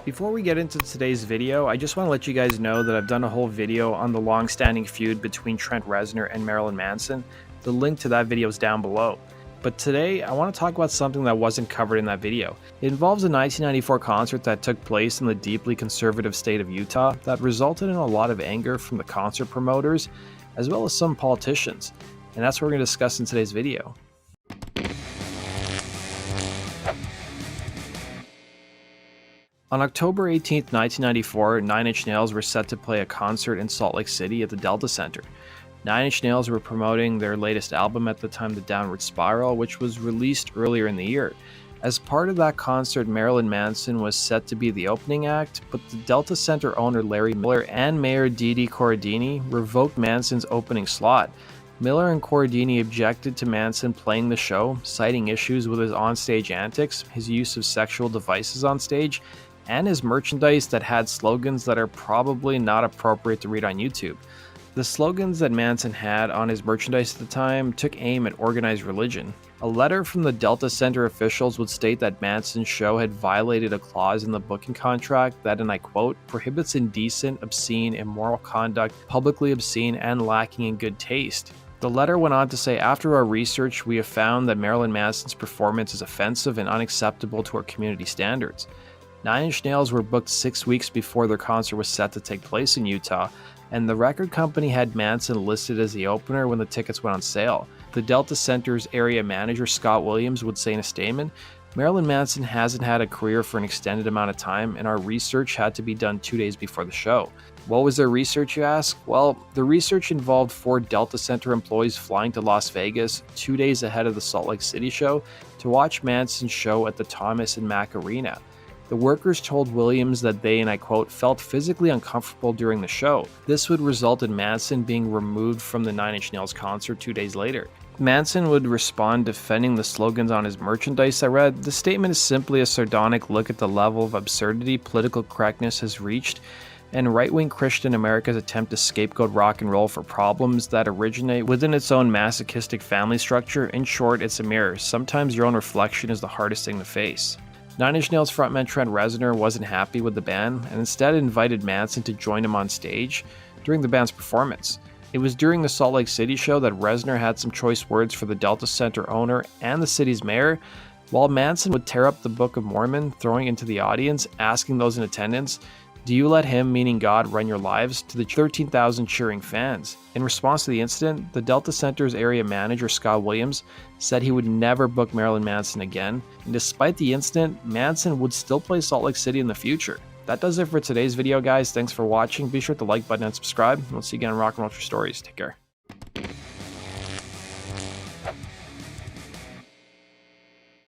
Before we get into today's video, I just want to let you guys know that I've done a whole video on the long-standing feud between Trent Reznor and Marilyn Manson. The link to that video is down below. But today, I want to talk about something that wasn't covered in that video. It involves a 1994 concert that took place in the deeply conservative state of Utah that resulted in a lot of anger from the concert promoters, as well as some politicians. And that's what we're going to discuss in today's video. On October 18, 1994, Nine Inch Nails were set to play a concert in Salt Lake City at the Delta Center. Nine Inch Nails were promoting their latest album at the time, The Downward Spiral, which was released earlier in the year. As part of that concert, Marilyn Manson was set to be the opening act, but the Delta Center owner Larry Miller and Mayor Didi Corradini revoked Manson's opening slot. Miller and Corradini objected to Manson playing the show, citing issues with his onstage antics, his use of sexual devices on stage, and his merchandise that had slogans that are probably not appropriate to read on YouTube. The slogans that Manson had on his merchandise at the time took aim at organized religion. A letter from the Delta Center officials would state that Manson's show had violated a clause in the booking contract that, and I quote, prohibits indecent, obscene, immoral conduct, publicly obscene, and lacking in good taste. The letter went on to say, after our research, we have found that Marilyn Manson's performance is offensive and unacceptable to our community standards. Nine Inch Nails were booked 6 weeks before their concert was set to take place in Utah, and the record company had Manson listed as the opener when the tickets went on sale. The Delta Center's area manager, Scott Williams, would say in a statement, Marilyn Manson hasn't had a career for an extended amount of time, and our research had to be done 2 days before the show. What was their research, you ask? Well, the research involved 4 Delta Center employees flying to Las Vegas 2 days ahead of the Salt Lake City show to watch Manson's show at the Thomas and Mack Arena. The workers told Williams that they, and I quote, felt physically uncomfortable during the show. This would result in Manson being removed from the Nine Inch Nails concert 2 days later. Manson would respond defending the slogans on his merchandise that read, "The statement is simply a sardonic look at the level of absurdity political correctness has reached, and right-wing Christian America's attempt to scapegoat rock and roll for problems that originate within its own masochistic family structure. In short, it's a mirror. Sometimes your own reflection is the hardest thing to face." Nine Inch Nails frontman Trent Reznor wasn't happy with the band and instead invited Manson to join him on stage during the band's performance. It was during the Salt Lake City show that Reznor had some choice words for the Delta Center owner and the city's mayor, while Manson would tear up the Book of Mormon, throwing it into the audience, asking those in attendance, "Do you let him, meaning God, run your lives?" to the 13,000 cheering fans. In response to the incident, the Delta Center's area manager, Scott Williams, said he would never book Marilyn Manson again, and despite the incident, Manson would still play Salt Lake City in the future. That does it for today's video, guys. Thanks for watching. Be sure to like button and subscribe, and we'll see you again on Rock and Roll True Stories. Take care.